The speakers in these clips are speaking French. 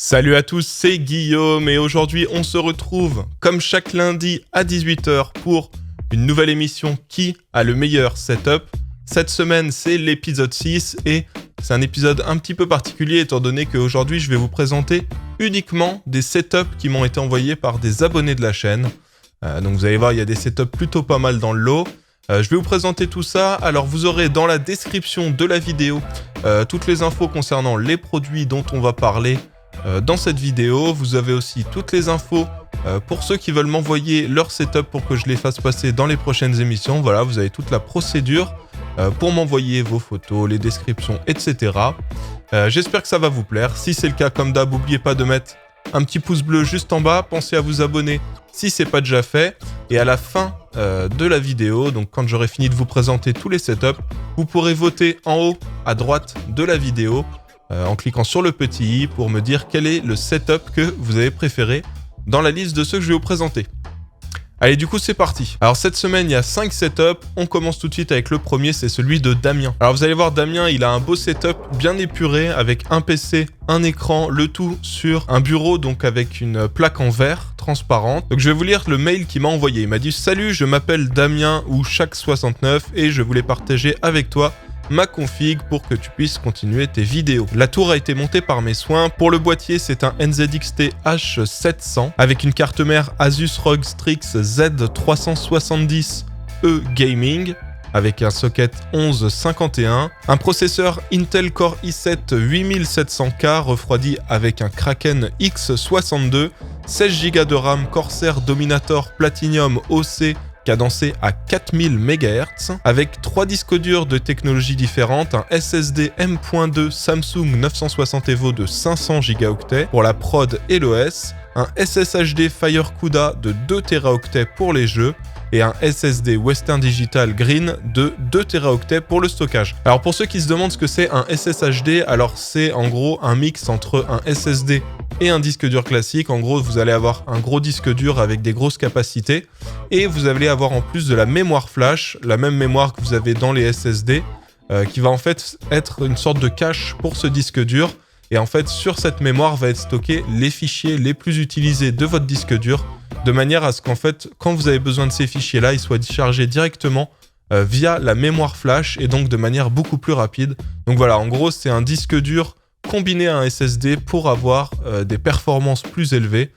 Salut à tous, c'est Guillaume et aujourd'hui on se retrouve comme chaque lundi à 18h pour une nouvelle émission qui a le meilleur setup. Cette semaine c'est l'épisode 6 et c'est un épisode un petit peu particulier étant donné qu'aujourd'hui je vais vous présenter uniquement des setups qui m'ont été envoyés par des abonnés de la chaîne. Donc vous allez voir, il y a des setups plutôt pas mal dans le lot. Je vais vous présenter tout ça. Alors vous aurez dans la description de la vidéo toutes les infos concernant les produits dont on va parler dans cette vidéo. Vous avez aussi toutes les infos pour ceux qui veulent m'envoyer leur setup pour que je les fasse passer dans les prochaines émissions. Voilà, vous avez toute la procédure pour m'envoyer vos photos, les descriptions, etc. J'espère que ça va vous plaire. Si c'est le cas, comme d'hab, n'oubliez pas de mettre un petit pouce bleu juste en bas. Pensez à vous abonner si ce n'est pas déjà fait. Et à la fin de la vidéo, donc quand j'aurai fini de vous présenter tous les setups, vous pourrez voter en haut à droite de la vidéo en cliquant sur le petit i pour me dire quel est le setup que vous avez préféré dans la liste de ceux que je vais vous présenter. Allez, du coup, c'est parti. Alors, cette semaine, il y a 5 setups. On commence tout de suite avec le premier, c'est celui de Damien. Alors, vous allez voir, Damien, il a un beau setup bien épuré avec un PC, un écran, le tout sur un bureau, donc avec une plaque en verre transparente. Donc, je vais vous lire le mail qu'il m'a envoyé. Il m'a dit « Salut, je m'appelle Damien ou Chaque69 et je voulais partager avec toi ma config pour que tu puisses continuer tes vidéos. La tour a été montée par mes soins. Pour le boîtier, c'est un NZXT H700 avec une carte mère Asus ROG Strix Z370E Gaming avec un socket 1151, un processeur Intel Core i7 8700K refroidi avec un Kraken X62, 16 Go de RAM Corsair Dominator Platinum OC cadencé à 4000 MHz, avec 3 disques durs de technologies différentes, un SSD M.2 Samsung 960 EVO de 500 Go pour la prod et l'OS, un SSHD FireCuda de 2 Teraoctets pour les jeux, et un SSD Western Digital Green de 2 Teraoctets pour le stockage. Alors pour ceux qui se demandent ce que c'est un SSHD, alors c'est en gros un mix entre un SSD et un disque dur classique. En gros, vous allez avoir un gros disque dur avec des grosses capacités et vous allez avoir en plus de la mémoire flash, la même mémoire que vous avez dans les SSD, qui va en fait être une sorte de cache pour ce disque dur. Et en fait, sur cette mémoire va être stocké les fichiers les plus utilisés de votre disque dur, de manière à ce qu'en fait, quand vous avez besoin de ces fichiers-là, ils soient chargés directement via la mémoire flash et donc de manière beaucoup plus rapide. Donc voilà, en gros, c'est un disque dur combiné à un SSD pour avoir des performances plus élevées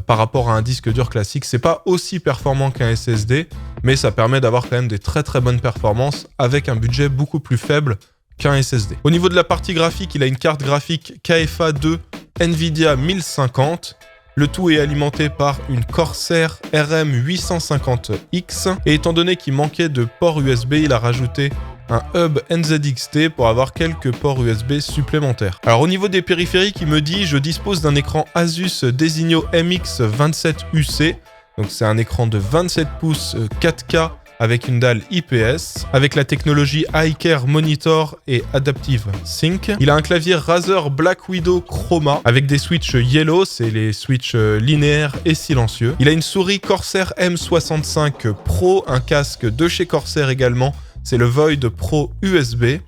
par rapport à un disque dur classique. C'est pas aussi performant qu'un SSD, mais ça permet d'avoir quand même des très très bonnes performances avec un budget beaucoup plus faible qu'un SSD. Au niveau de la partie graphique, il a une carte graphique KFA 2 Nvidia 1050. Le tout est alimenté par une Corsair RM850X. Et étant donné qu'il manquait de port USB, il a rajouté un hub NZXT pour avoir quelques ports USB supplémentaires. Alors au niveau des périphériques, il me dit « Je dispose d'un écran Asus Designo MX27UC. Donc c'est un écran de 27 pouces 4K avec une dalle IPS, avec la technologie iCare Monitor et Adaptive Sync. Il a un clavier Razer Black Widow Chroma avec des switches yellow, c'est les switches linéaires et silencieux. Il a une souris Corsair M65 Pro, un casque de chez Corsair également, c'est le Void Pro USB.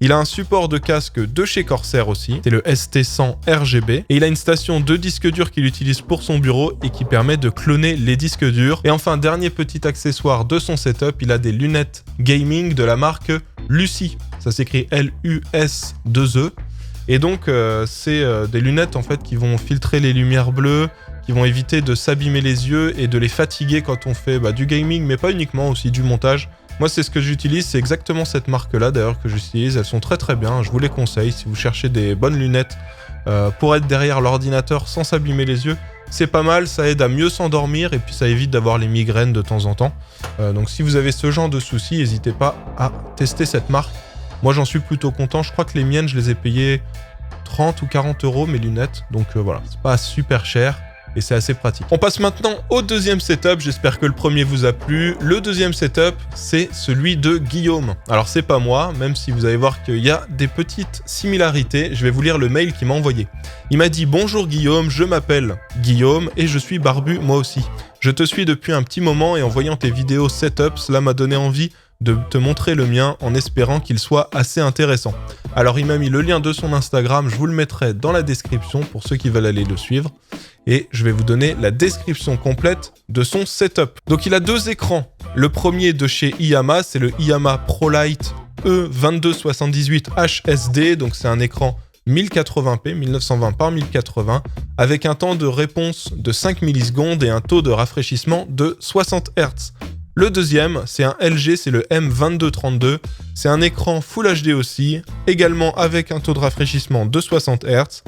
Il a un support de casque de chez Corsair aussi, c'est le ST100 RGB. Et il a une station de disque dur qu'il utilise pour son bureau et qui permet de cloner les disques durs. Et enfin, dernier petit accessoire de son setup, il a des lunettes gaming de la marque Lucy. Ça s'écrit LUS2E. Et donc, c'est des lunettes en fait qui vont filtrer les lumières bleues, qui vont éviter de s'abîmer les yeux et de les fatiguer quand on fait du gaming, mais pas uniquement, aussi du montage. Moi, c'est ce que j'utilise, c'est exactement cette marque-là d'ailleurs que j'utilise. Elles sont très très bien, je vous les conseille. Si vous cherchez des bonnes lunettes pour être derrière l'ordinateur sans s'abîmer les yeux, c'est pas mal, ça aide à mieux s'endormir et puis ça évite d'avoir les migraines de temps en temps. Donc si vous avez ce genre de soucis, n'hésitez pas à tester cette marque. Moi, j'en suis plutôt content. Je crois que les miennes, je les ai payées 30 ou 40 € mes lunettes. Donc voilà, c'est pas super cher. Et c'est assez pratique. On passe maintenant au deuxième setup, j'espère que le premier vous a plu. Le deuxième setup, c'est celui de Guillaume. Alors c'est pas moi, même si vous allez voir qu'il y a des petites similarités. Je vais vous lire le mail qu'il m'a envoyé. Il m'a dit « Bonjour Guillaume, je m'appelle Guillaume et je suis barbu moi aussi. Je te suis depuis un petit moment et en voyant tes vidéos setup, cela m'a donné envie de te montrer le mien en espérant qu'il soit assez intéressant. Alors il m'a mis le lien de son Instagram, je vous le mettrai dans la description pour ceux qui veulent aller le suivre. Et je vais vous donner la description complète de son setup. Donc il a 2 écrans. Le premier de chez Iyama, c'est le Iyama ProLight E2278 HSD. Donc c'est un écran 1080p, 1920 par 1080, avec un temps de réponse de 5 millisecondes et un taux de rafraîchissement de 60 Hz. Le deuxième, c'est un LG, c'est le M2232. C'est un écran Full HD aussi, également avec un taux de rafraîchissement de 60 Hz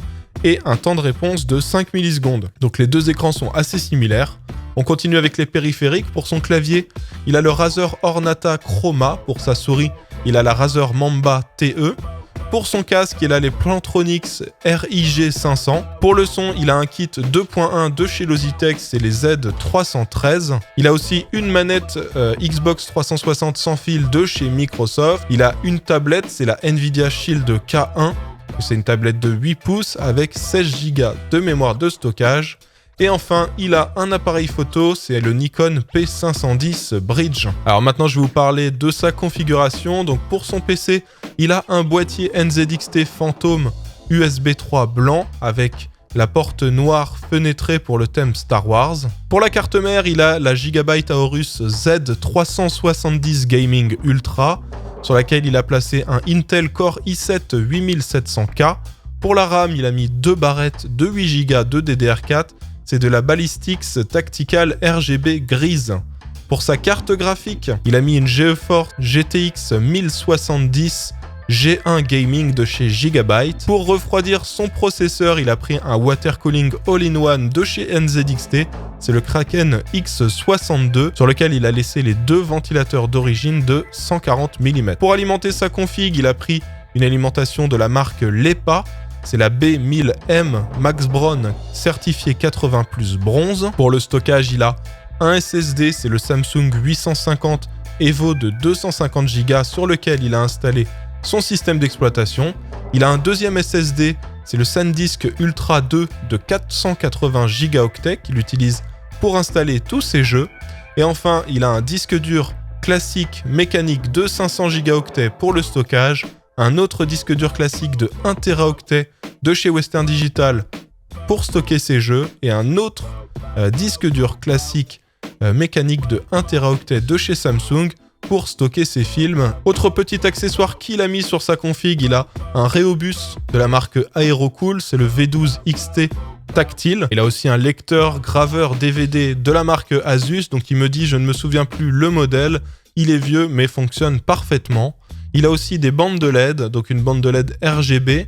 et un temps de réponse de 5 millisecondes. Donc les 2 écrans sont assez similaires. On continue avec les périphériques. Pour son clavier, il a le Razer Ornata Chroma. Pour sa souris, il a la Razer Mamba TE. Pour son casque, il a les Plantronics RIG500. Pour le son, il a un kit 2.1 de chez Logitech, c'est les Z313. Il a aussi une manette Xbox 360 sans fil de chez Microsoft. Il a une tablette, c'est la Nvidia Shield K1. C'est une tablette de 8 pouces avec 16 Go de mémoire de stockage. Et enfin, il a un appareil photo, c'est le Nikon P510 Bridge. Alors maintenant, je vais vous parler de sa configuration. Donc pour son PC, il a un boîtier NZXT Phantom USB 3 blanc avec la porte noire fenêtrée pour le thème Star Wars. Pour la carte mère, il a la Gigabyte Aorus Z370 Gaming Ultra, sur laquelle il a placé un Intel Core i7 8700K. Pour la RAM, il a mis 2 barrettes de 8 Go de DDR4. C'est de la Ballistix Tactical RGB grise. Pour sa carte graphique, il a mis une GeForce GTX 1070 G1 Gaming de chez Gigabyte. Pour refroidir son processeur, il a pris un water cooling all-in-one de chez NZXT. C'est le Kraken X62 sur lequel il a laissé les 2 ventilateurs d'origine de 140 mm. Pour alimenter sa config, il a pris une alimentation de la marque LEPA. C'est la B1000M Max Brown certifié 80+ bronze. Pour le stockage, il a un SSD, c'est le Samsung 850 Evo de 250 Go sur lequel il a installé son système d'exploitation. Il a un deuxième SSD, c'est le SanDisk Ultra 2 de 480 Go qu'il utilise pour installer tous ses jeux. Et enfin, il a un disque dur classique mécanique de 500 Go pour le stockage, un autre disque dur classique de 1 Teraoctet de chez Western Digital pour stocker ses jeux et un autre disque dur classique mécanique de 1 Teraoctet de chez Samsung pour stocker ses films. Autre petit accessoire qu'il a mis sur sa config, il a un Rheobus de la marque Aerocool, c'est le V12 XT tactile. Il a aussi un lecteur graveur DVD de la marque Asus, donc il me dit, je ne me souviens plus le modèle, il est vieux mais fonctionne parfaitement. Il a aussi des bandes de LED, donc une bande de LED RGB.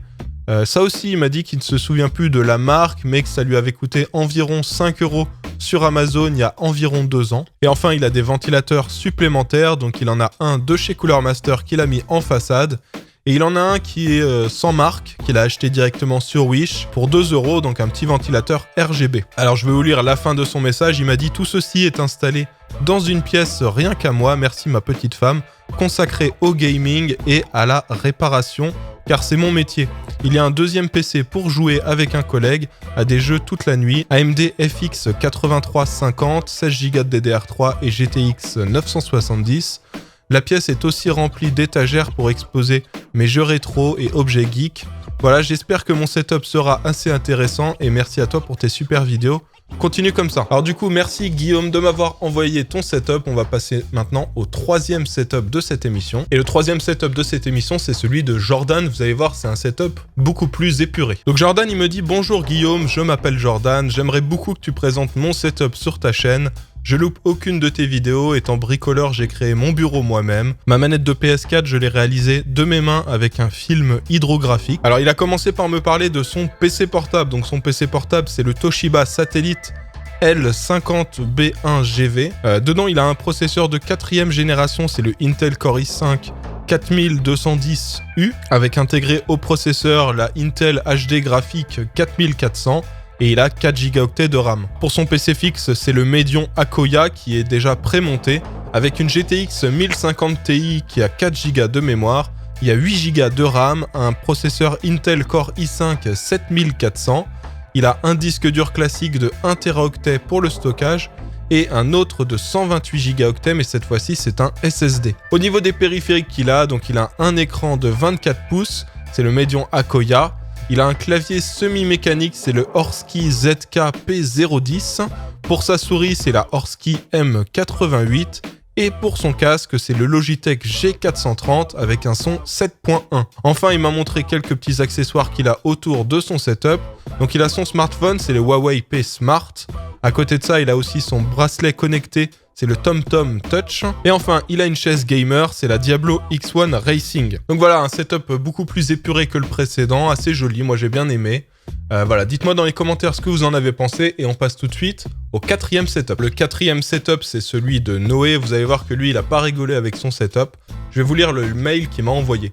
Ça aussi, il m'a dit qu'il ne se souvient plus de la marque, mais que ça lui avait coûté environ 5 € sur Amazon il y a environ 2 ans. Et enfin, il a des ventilateurs supplémentaires, donc il en a un de chez Cooler Master qu'il a mis en façade. Et il en a un qui est sans marque, qu'il a acheté directement sur Wish pour 2 €, donc un petit ventilateur RGB. Alors je vais vous lire la fin de son message, il m'a dit « Tout ceci est installé dans une pièce rien qu'à moi, merci ma petite femme, consacrée au gaming et à la réparation, car c'est mon métier. Il y a un deuxième PC pour jouer avec un collègue à des jeux toute la nuit, AMD FX 8350, 16 Go de DDR3 et GTX 970. La pièce est aussi remplie d'étagères pour exposer mes jeux rétro et objets geeks. Voilà, j'espère que mon setup sera assez intéressant et merci à toi pour tes super vidéos. Continue comme ça. Alors du coup, merci Guillaume de m'avoir envoyé ton setup. On va passer maintenant au 3e setup de cette émission. Et le 3e setup de cette émission, c'est celui de Jordan. Vous allez voir, c'est un setup beaucoup plus épuré. Donc Jordan, il me dit « Bonjour Guillaume, je m'appelle Jordan. J'aimerais beaucoup que tu présentes mon setup sur ta chaîne. Je loupe aucune de tes vidéos, étant bricoleur, j'ai créé mon bureau moi-même. Ma manette de PS4, je l'ai réalisée de mes mains avec un film hydrographique. Alors il a commencé par me parler de son PC portable. Donc son PC portable, c'est le Toshiba Satellite L50B1GV. Dedans, il a un processeur de 4e génération, c'est le Intel Core i5 4210U, avec intégré au processeur la Intel HD Graphics 4400. Et il a 4 Go de RAM. Pour son PC fixe, c'est le Medion Akoya qui est déjà prémonté, avec une GTX 1050 Ti qui a 4 Go de mémoire, il y a 8 Go de RAM, un processeur Intel Core i5 7400, il a un disque dur classique de 1 Teraoctet pour le stockage, et un autre de 128 Go, mais cette fois-ci c'est un SSD. Au niveau des périphériques qu'il a, donc il a un écran de 24 pouces, c'est le Medion Akoya. Il a un clavier semi-mécanique, c'est le Horski ZK P010. Pour sa souris, c'est la Horski M88. Et pour son casque, c'est le Logitech G430 avec un son 7.1. Enfin, il m'a montré quelques petits accessoires qu'il a autour de son setup. Donc il a son smartphone, c'est le Huawei P Smart. À côté de ça, il a aussi son bracelet connecté, c'est le TomTom Touch. Et enfin, il a une chaise gamer, c'est la Diablo X1 Racing. Donc voilà, un setup beaucoup plus épuré que le précédent, assez joli, moi j'ai bien aimé. Voilà, dites-moi dans les commentaires ce que vous en avez pensé et on passe tout de suite au quatrième setup. Le quatrième setup, c'est celui de Noé. Vous allez voir que lui, il a pas rigolé avec son setup. Je vais vous lire le mail qu'il m'a envoyé.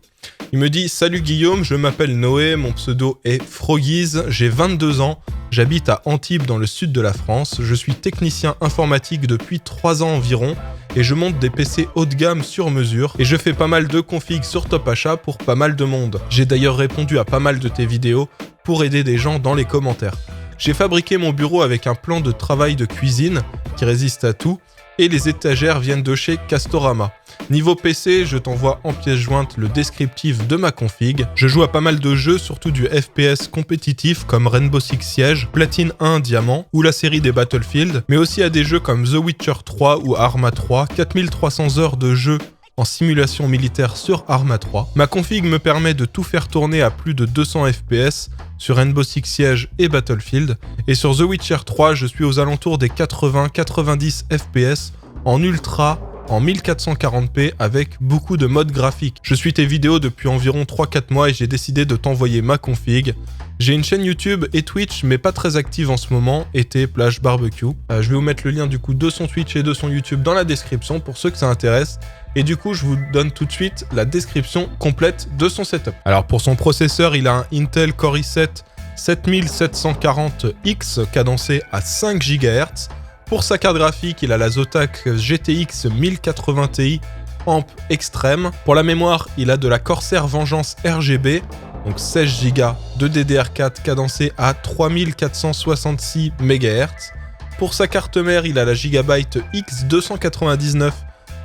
Il me dit « Salut Guillaume, je m'appelle Noé, mon pseudo est Froggies, j'ai 22 ans, j'habite à Antibes dans le sud de la France, je suis technicien informatique depuis 3 ans environ et je monte des PC haut de gamme sur mesure et je fais pas mal de configs sur Top Achat pour pas mal de monde. J'ai d'ailleurs répondu à pas mal de tes vidéos pour aider des gens dans les commentaires. J'ai fabriqué mon bureau avec un plan de travail de cuisine qui résiste à tout et les étagères viennent de chez Castorama. Niveau PC, je t'envoie en pièce jointe le descriptif de ma config. Je joue à pas mal de jeux, surtout du FPS compétitif comme Rainbow Six Siege, Platine 1 Diamant ou la série des Battlefield, mais aussi à des jeux comme The Witcher 3 ou Arma 3, 4300 heures de jeu en simulation militaire sur Arma 3. Ma config me permet de tout faire tourner à plus de 200 FPS sur Rainbow Six Siege et Battlefield, et sur The Witcher 3, je suis aux alentours des 80-90 FPS en ultra, en 1440p avec beaucoup de modes graphiques. Je suis tes vidéos depuis environ 3-4 mois et j'ai décidé de t'envoyer ma config. J'ai une chaîne YouTube et Twitch mais pas très active en ce moment, été plage barbecue. Je vais vous mettre le lien du coup de son Twitch et de son YouTube dans la description pour ceux que ça intéresse. Et du coup, je vous donne tout de suite la description complète de son setup. Alors pour son processeur, il a un Intel Core i7 7740X cadencé à 5 GHz. Pour sa carte graphique, il a la Zotac GTX 1080 Ti Amp Extreme. Pour la mémoire, il a de la Corsair Vengeance RGB, donc 16 Go de DDR4 cadencé à 3466 MHz. Pour sa carte mère, il a la Gigabyte X299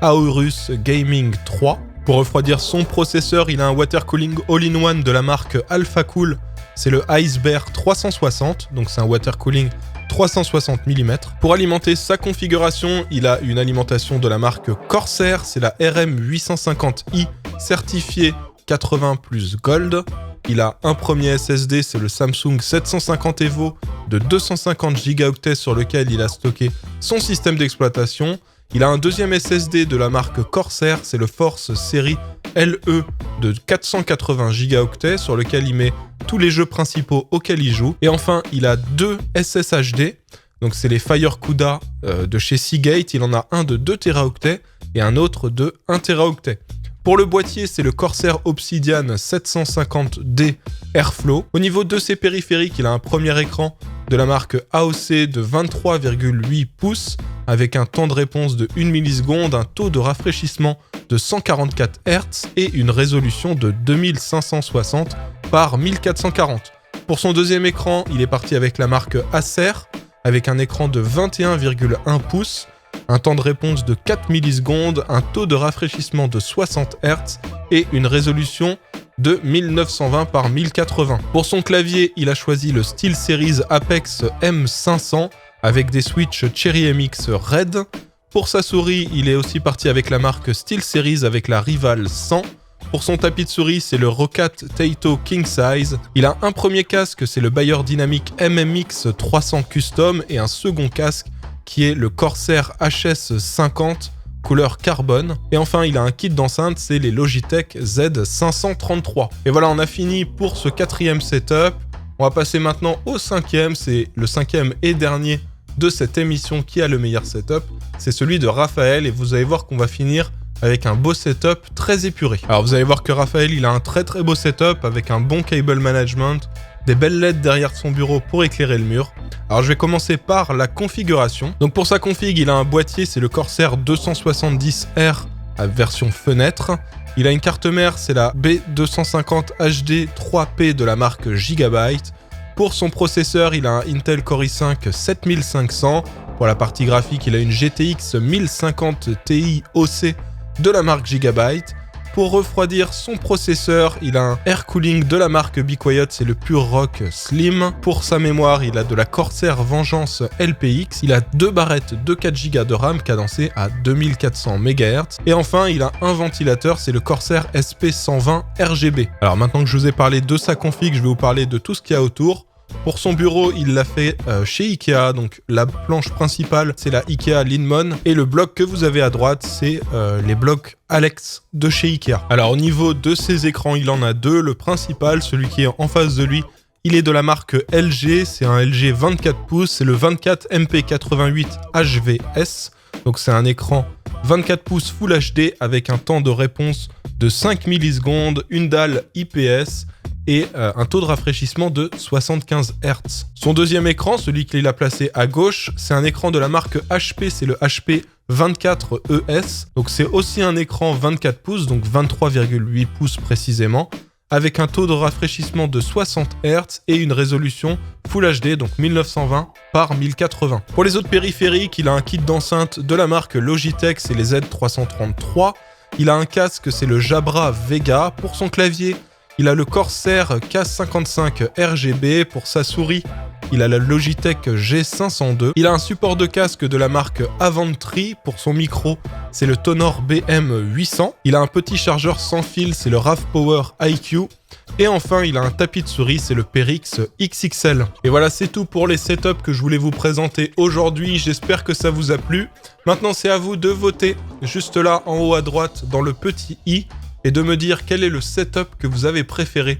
Aorus Gaming 3. Pour refroidir son processeur, il a un water cooling all-in-one de la marque AlphaCool. C'est le Icebear 360, donc c'est un water cooling 360 mm. Pour alimenter sa configuration, il a une alimentation de la marque Corsair, c'est la RM850i certifiée 80 plus Gold. Il a un premier SSD, c'est le Samsung 750 Evo de 250 Go sur lequel il a stocké son système d'exploitation. Il a un deuxième SSD de la marque Corsair, c'est le Force Série LE de 480 Go sur lequel il met tous les jeux principaux auxquels il joue. Et enfin, il a deux SSHD, donc c'est les FireCuda de chez Seagate. Il en a un de 2 Teraoctets et un autre de 1 Teraoctet. Pour le boîtier, c'est le Corsair Obsidian 750D Airflow. Au niveau de ses périphériques, il a un premier écran de la marque AOC de 23,8 pouces avec un temps de réponse de 1 milliseconde, un taux de rafraîchissement de 144 Hz et une résolution de 2560 par 1440. Pour son deuxième écran, il est parti avec la marque Acer avec un écran de 21,1 pouces, un temps de réponse de 4 millisecondes, un taux de rafraîchissement de 60 Hz et une résolution de 1920 par 1080. Pour son clavier, il a choisi le SteelSeries Apex M500 avec des switches Cherry MX Red. Pour sa souris, il est aussi parti avec la marque SteelSeries avec la Rival 100. Pour son tapis de souris, c'est le Roccat Taito King Size. Il a un premier casque, c'est le Bayer Dynamic MMX 300 Custom et un second casque qui est le Corsair HS50 couleur carbone. Et enfin, il a un kit d'enceinte, c'est les Logitech Z533. Et voilà, on a fini pour ce quatrième setup. On va passer maintenant au cinquième, c'est le cinquième et dernier de cette émission qui a le meilleur setup. C'est celui de Raphaël et vous allez voir qu'on va finir avec un beau setup très épuré. Alors vous allez voir que Raphaël, il a un très beau setup avec un bon cable management, des belles LED derrière son bureau pour éclairer le mur. Alors je vais commencer par la configuration. Donc pour sa config, il a un boîtier, c'est le Corsair 270R à version fenêtre. Il a une carte mère, c'est la B250 HD 3P de la marque Gigabyte. Pour son processeur, il a un Intel Core i5 7500. Pour la partie graphique, il a une GTX 1050 Ti OC de la marque Gigabyte. Pour refroidir son processeur, il a un air cooling de la marque Be Quiet, c'est le Pure Rock Slim. Pour sa mémoire, il a de la Corsair Vengeance LPX. Il a 2 barrettes de 4 Go de RAM cadencées à 2400 MHz. Et enfin, il a un ventilateur, c'est le Corsair SP120 RGB. Alors maintenant que je vous ai parlé de sa config, je vais vous parler de tout ce qu'il y a autour. Pour son bureau, il l'a fait chez Ikea, donc la planche principale, c'est la Ikea Linmon, et le bloc que vous avez à droite, c'est les blocs Alex de chez Ikea. Alors au niveau de ses écrans, il en a 2, le principal, celui qui est en face de lui, il est de la marque LG, c'est un LG 24 pouces, c'est le 24 MP88 HVS, donc c'est un écran 24 pouces Full HD avec un temps de réponse de 5 millisecondes, une dalle IPS, et un taux de rafraîchissement de 75 Hz. Son deuxième écran, celui qu'il a placé à gauche, c'est un écran de la marque HP, c'est le HP 24ES. Donc c'est aussi un écran 24 pouces, donc 23,8 pouces précisément, avec un taux de rafraîchissement de 60 Hz et une résolution Full HD, donc 1920 par 1080. Pour les autres périphériques, il a un kit d'enceinte de la marque Logitech, c'est les Z333. Il a un casque, c'est le Jabra Vega. Pour son clavier, il a le Corsair K55 RGB. Pour sa souris, il a la Logitech G502. Il a un support de casque de la marque Avantry. Pour son micro, c'est le Tonor BM800. Il a un petit chargeur sans fil, c'est le RAV Power IQ. Et enfin, il a un tapis de souris, c'est le Perix XXL. Et voilà, c'est tout pour les setups que je voulais vous présenter aujourd'hui. J'espère que ça vous a plu. Maintenant, c'est à vous de voter juste là, en haut à droite, dans le petit i, et de me dire quel est le setup que vous avez préféré.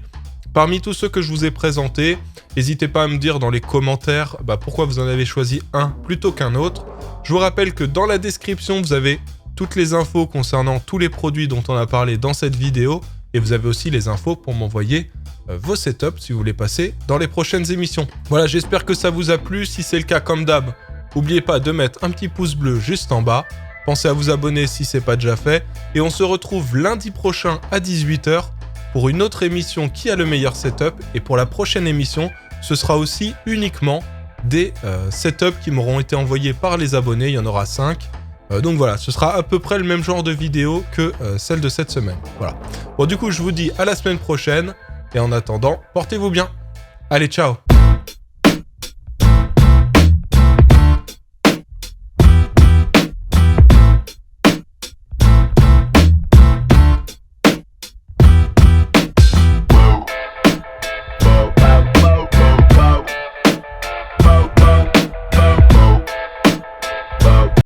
Parmi tous ceux que je vous ai présentés, n'hésitez pas à me dire dans les commentaires pourquoi vous en avez choisi un plutôt qu'un autre. Je vous rappelle que dans la description, vous avez toutes les infos concernant tous les produits dont on a parlé dans cette vidéo, et vous avez aussi les infos pour m'envoyer vos setups si vous voulez passer dans les prochaines émissions. Voilà, j'espère que ça vous a plu. Si c'est le cas, comme d'hab, n'oubliez pas de mettre un petit pouce bleu juste en bas. Pensez à vous abonner si ce n'est pas déjà fait. Et on se retrouve lundi prochain à 18 h pour une autre émission qui a le meilleur setup. Et pour la prochaine émission, ce sera aussi uniquement des setups qui m'auront été envoyés par les abonnés. Il y en aura 5. Donc voilà, ce sera à peu près le même genre de vidéo que celle de cette semaine. Voilà. Bon, du coup, je vous dis à la semaine prochaine. Et en attendant, portez-vous bien. Allez, ciao!